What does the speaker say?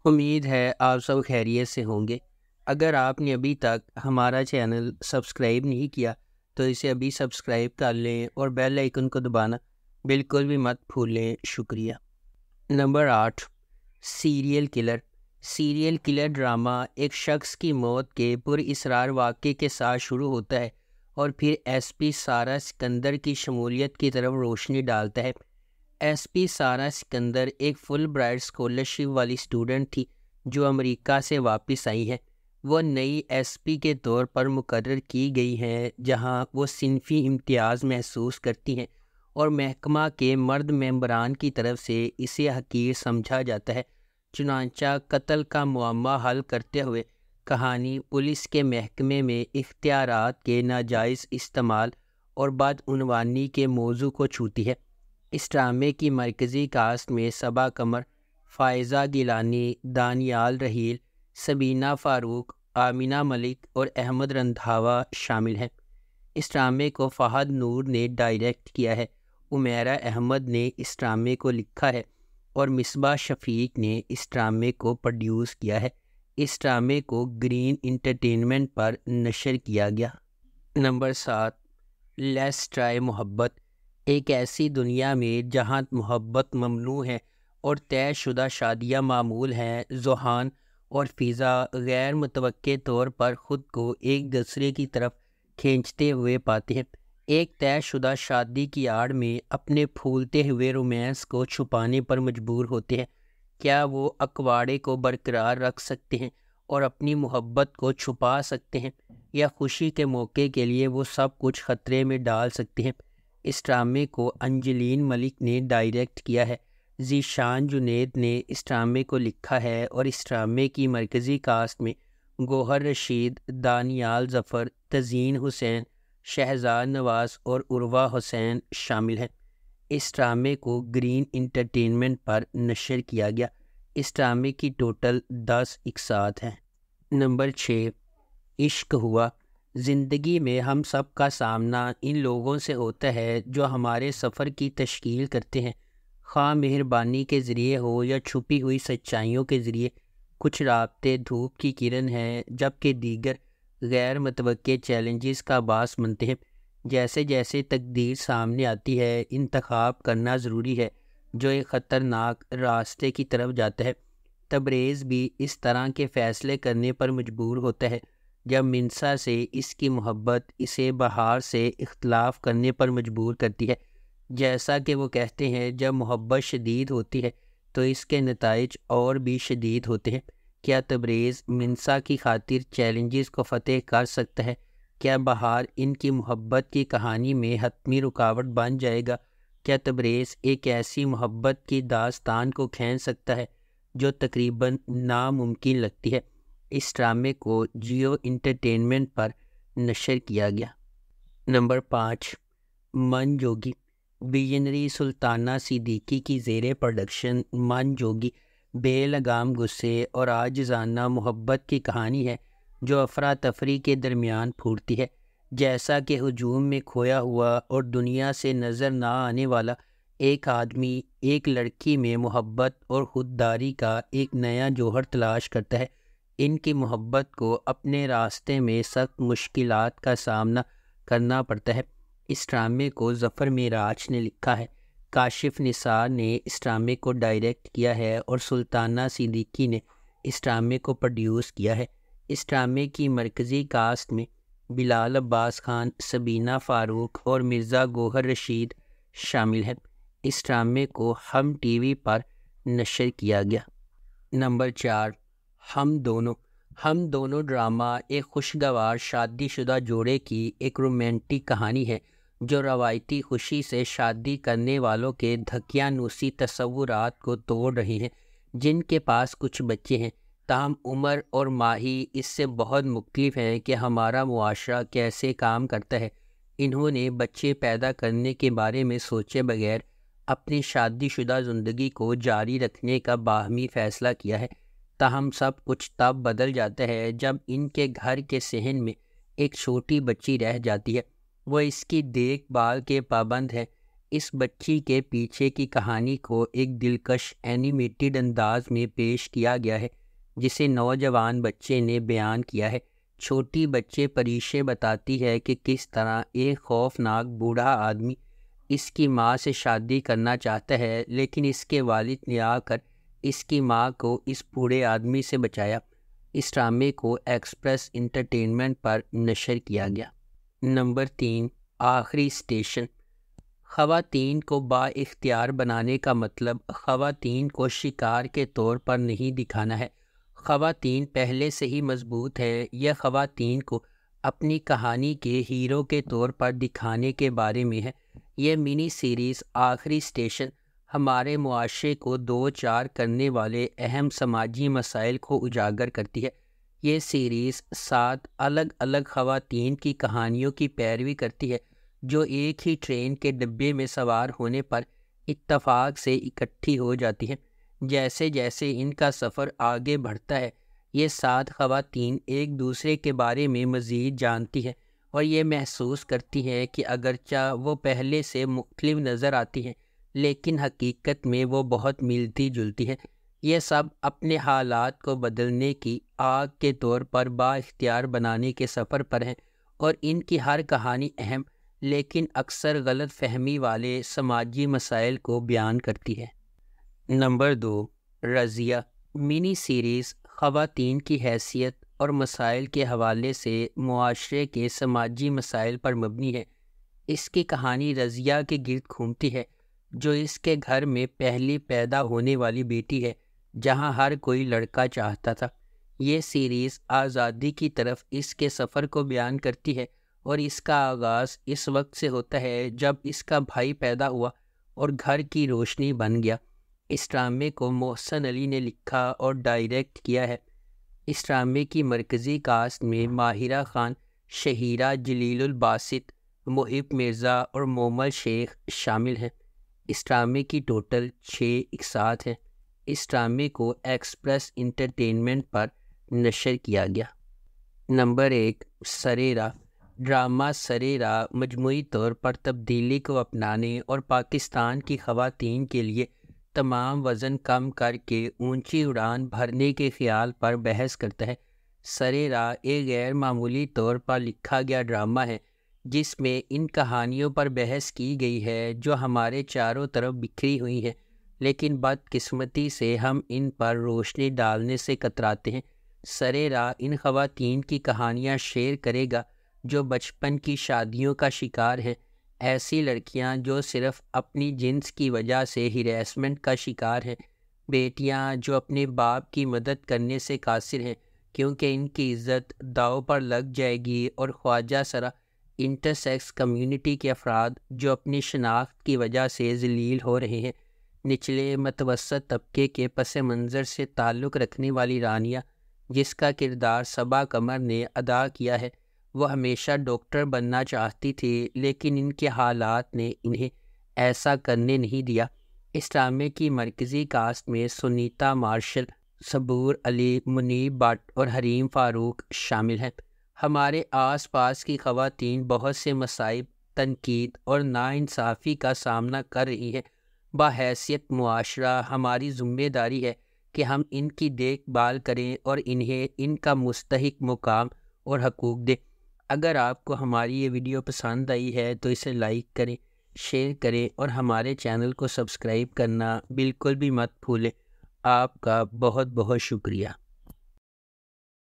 امید ہے آپ سب خیریت سے ہوں گے۔ اگر آپ نے ابھی تک ہمارا چینل سبسکرائب نہیں کیا تو اسے ابھی سبسکرائب کر لیں اور بیل آئیکن کو دبانا بالکل بھی مت بھولیں۔ شکریہ۔ Number 8، serial killer. Serial killer drama ایک شخص کی موت کے پراسرار واقعے کے ساتھ شروع ہوتا ہے اور پھر ایس پی سارہ سکندر کی شمولیت کی طرف روشنی ڈالتا ہے۔ ایس پی سارہ سکندر ایک فل برائٹ اسکالرشپ والی اسٹوڈنٹ تھی جو امریکہ سے واپس آئی ہے۔ وہ نئی ایس پی کے طور پر مقرر کی گئی ہیں جہاں وہ صنفی امتیاز محسوس کرتی ہیں اور محکمہ کے مرد ممبران کی طرف سے اسے حقیر سمجھا جاتا ہے۔ چنانچہ قتل کا معمہ حل کرتے ہوئے کہانی پولیس کے محکمے میں اختیارات کے ناجائز استعمال اور بدعنوانی کے موضوع کو چھوتی ہے۔ اس ڈرامے کی مرکزی کاسٹ میں صبا قمر، فائزہ گیلانی، دانیال رحیل، سبینہ فاروق، آمینہ ملک اور احمد رندھاوا شامل ہیں۔ اس ڈرامے کو فہد نور نے ڈائریکٹ کیا ہے، عمیرہ احمد نے اس ڈرامے کو لکھا ہے اور مصباح شفیق نے اس ڈرامے کو پروڈیوس کیا ہے۔ اس ڈرامے کو گرین انٹرٹینمنٹ پر نشر کیا گیا۔ نمبر 7، لیٹس ٹرائی محبت۔ ایک ایسی دنیا میں جہاں محبت ممنوع ہے اور طے شدہ شادیاں معمول ہیں، ذوحان اور فضا غیر متوقع طور پر خود کو ایک دوسرے کی طرف کھینچتے ہوئے پاتے ہیں۔ ایک طے شدہ شادی کی آڑ میں اپنے پھولتے ہوئے رومانس کو چھپانے پر مجبور ہوتے ہیں۔ کیا وہ اکواڑے کو برقرار رکھ سکتے ہیں اور اپنی محبت کو چھپا سکتے ہیں، یا خوشی کے موقع کے لیے وہ سب کچھ خطرے میں ڈال سکتے ہیں؟ اس ڈرامے کو انجلین ملک نے ڈائریکٹ کیا ہے، ذیشان جنید نے اس ڈرامے کو لکھا ہے اور اس ڈرامے کی مرکزی کاسٹ میں گوہر رشید، دانیال ظفر، تزین حسین، شہزاد نواز اور عروہ حسین شامل ہیں۔ اس ڈرامے کو گرین انٹرٹینمنٹ پر نشر کیا گیا۔ اس ڈرامے کی ٹوٹل 10 اقساط ہیں۔ نمبر 6، عشق ہوا۔ زندگی میں ہم سب کا سامنا ان لوگوں سے ہوتا ہے جو ہمارے سفر کی تشکیل کرتے ہیں، خواہ مہربانی کے ذریعے ہو یا چھپی ہوئی سچائیوں کے ذریعے۔ کچھ رابطے دھوپ کی کرن ہیں جبکہ دیگر غیر متوقع چیلنجز کا باعث بنتے ہیں۔ جیسے جیسے تقدیر سامنے آتی ہے، انتخاب کرنا ضروری ہے جو ایک خطرناک راستے کی طرف جاتا ہے۔ تبریز بھی اس طرح کے فیصلے کرنے پر مجبور ہوتا ہے جب منسا سے اس کی محبت اسے بہار سے اختلاف کرنے پر مجبور کرتی ہے۔ جیسا کہ وہ کہتے ہیں، جب محبت شدید ہوتی ہے تو اس کے نتائج اور بھی شدید ہوتے ہیں۔ کیا تبریز منسا کی خاطر چیلنجز کو فتح کر سکتا ہے؟ کیا بہار ان کی محبت کی کہانی میں حتمی رکاوٹ بن جائے گا؟ کیا تبریز ایک ایسی محبت کی داستان کو کھینچ سکتا ہے جو تقریباً ناممکن لگتی ہے؟ اس ڈرامے کو جیو انٹرٹینمنٹ پر نشر کیا گیا۔ نمبر 5، من جوگی۔ ویژنری سلطانہ صدیقی کی زیر پروڈکشن من جوگی بے لگام غصے اور عاجزانہ محبت کی کہانی ہے جو افراتفری کے درمیان پھوٹتی ہے۔ جیسا کہ ہجوم میں کھویا ہوا اور دنیا سے نظر نہ آنے والا ایک آدمی ایک لڑکی میں محبت اور خودداری کا ایک نیا جوہر تلاش کرتا ہے، ان کی محبت کو اپنے راستے میں سخت مشکلات کا سامنا کرنا پڑتا ہے۔ اس ڈرامے کو ظفر معراج نے لکھا ہے، کاشف نثار نے اس ڈرامے کو ڈائریکٹ کیا ہے اور سلطانہ صدیقی نے اس ڈرامے کو پروڈیوس کیا ہے۔ اس ڈرامے کی مرکزی کاسٹ میں بلال عباس خان، سبینہ فاروق اور مرزا گوہر رشید شامل ہیں۔ اس ڈرامے کو ہم ٹی وی پر نشر کیا گیا۔ نمبر 4، ہم دونوں۔ ہم دونوں ڈرامہ ایک خوشگوار شادی شدہ جوڑے کی ایک رومانٹک کہانی ہے جو روایتی خوشی سے شادی کرنے والوں کے دھکیانوسی تصورات کو توڑ رہے ہیں۔ جن کے پاس کچھ بچے ہیں، تاہم عمر اور ماہی اس سے بہت مختلف ہیں کہ ہمارا معاشرہ کیسے کام کرتا ہے۔ انہوں نے بچے پیدا کرنے کے بارے میں سوچے بغیر اپنی شادی شدہ زندگی کو جاری رکھنے کا باہمی فیصلہ کیا ہے۔ تاہم سب کچھ تب بدل جاتا ہے جب ان کے گھر کے صحن میں ایک چھوٹی بچی رہ جاتی ہے۔ وہ اس کی دیکھ بھال کے پابند ہے، اس بچی کے پیچھے کی کہانی کو ایک دلکش اینیمیٹڈ انداز میں پیش کیا گیا ہے جسے نوجوان بچے نے بیان کیا ہے۔ چھوٹی بچے پریشے بتاتی ہے کہ کس طرح ایک خوفناک بوڑھا آدمی اس کی ماں سے شادی کرنا چاہتا ہے، لیکن اس کے والد نے آ کر اس کی ماں کو اس بوڑھے آدمی سے بچایا۔ اس ڈرامے کو ایکسپریس انٹرٹینمنٹ پر نشر کیا گیا۔ نمبر 3، آخری اسٹیشن۔ خواتین کو با اختیار بنانے کا مطلب خواتین کو شکار کے طور پر نہیں دکھانا ہے۔ خواتین پہلے سے ہی مضبوط ہیں۔ یہ خواتین کو اپنی کہانی کے ہیرو کے طور پر دکھانے کے بارے میں ہے۔ یہ منی سیریز آخری اسٹیشن ہمارے معاشرے کو دو چار کرنے والے اہم سماجی مسائل کو اجاگر کرتی ہے۔ یہ سیریز 7 الگ الگ خواتین کی کہانیوں کی پیروی کرتی ہے جو ایک ہی ٹرین کے ڈبے میں سوار ہونے پر اتفاق سے اکٹھی ہو جاتی ہیں۔ جیسے جیسے ان کا سفر آگے بڑھتا ہے، یہ 7 خواتین ایک دوسرے کے بارے میں مزید جانتی ہیں اور یہ محسوس کرتی ہیں کہ اگرچہ وہ پہلے سے مختلف نظر آتی ہیں لیکن حقیقت میں وہ بہت ملتی جلتی ہیں۔ یہ سب اپنے حالات کو بدلنے کی آگ کے طور پر با اختیار بنانے کے سفر پر ہیں اور ان کی ہر کہانی اہم لیکن اکثر غلط فہمی والے سماجی مسائل کو بیان کرتی ہے۔ نمبر 2، رضیہ۔ منی سیریز خواتین کی حیثیت اور مسائل کے حوالے سے معاشرے کے سماجی مسائل پر مبنی ہے۔ اس کی کہانی رضیہ کے گرد گھومتی ہے جو اس کے گھر میں پہلی پیدا ہونے والی بیٹی ہے جہاں ہر کوئی لڑکا چاہتا تھا۔ یہ سیریز آزادی کی طرف اس کے سفر کو بیان کرتی ہے اور اس کا آغاز اس وقت سے ہوتا ہے جب اس کا بھائی پیدا ہوا اور گھر کی روشنی بن گیا۔ اس ڈرامے کو محسن علی نے لکھا اور ڈائریکٹ کیا ہے۔ اس ڈرامے کی مرکزی کاسٹ میں ماہرہ خان، شہیرہ جلیل الباسط، محب مرزا اور مومل شیخ شامل ہیں۔ اس ڈرامے کی ٹوٹل 6 اقساط ہیں۔ اس ڈرامے کو ایکسپریس انٹرٹینمنٹ پر نشر کیا گیا۔ نمبر 1، سرِ راہ۔ ڈرامہ سرِ راہ مجموعی طور پر تبدیلی کو اپنانے اور پاکستان کی خواتین کے لیے تمام وزن کم کر کے اونچی اڑان بھرنے کے خیال پر بحث کرتا ہے۔ سرِ راہ ایک غیر معمولی طور پر لکھا گیا ڈرامہ ہے جس میں ان کہانیوں پر بحث کی گئی ہے جو ہمارے چاروں طرف بکھری ہوئی ہیں، لیکن بدقسمتی سے ہم ان پر روشنی ڈالنے سے کتراتے ہیں۔ سرِ راہ ان خواتین کی کہانیاں شیئر کرے گا جو بچپن کی شادیوں کا شکار ہیں، ایسی لڑکیاں جو صرف اپنی جنس کی وجہ سے ہیریسمنٹ کا شکار ہیں، بیٹیاں جو اپنے باپ کی مدد کرنے سے قاصر ہیں کیونکہ ان کی عزت داؤ پر لگ جائے گی، اور خواجہ سرا انٹرسیکس کمیونٹی کے افراد جو اپنی شناخت کی وجہ سے ذلیل ہو رہے ہیں۔ نچلے متوسط طبقے کے پس منظر سے تعلق رکھنے والی رانیہ، جس کا کردار صبا قمر نے ادا کیا ہے، وہ ہمیشہ ڈاکٹر بننا چاہتی تھی لیکن ان کے حالات نے انہیں ایسا کرنے نہیں دیا۔ اس ڈرامے کی مرکزی کاسٹ میں سنیتا مارشل، صبور علی، منیب بٹ اور حریم فاروق شامل ہیں۔ ہمارے آس پاس کی خواتین بہت سے مصائب، تنقید اور ناانصافی کا سامنا کر رہی ہیں۔ بحیثیت معاشرہ ہماری ذمہ داری ہے کہ ہم ان کی دیکھ بھال کریں اور انہیں ان کا مستحق مقام اور حقوق دیں۔ اگر آپ کو ہماری یہ ویڈیو پسند آئی ہے تو اسے لائک کریں، شیئر کریں اور ہمارے چینل کو سبسکرائب کرنا بالکل بھی مت بھولیں۔ آپ کا بہت بہت شکریہ۔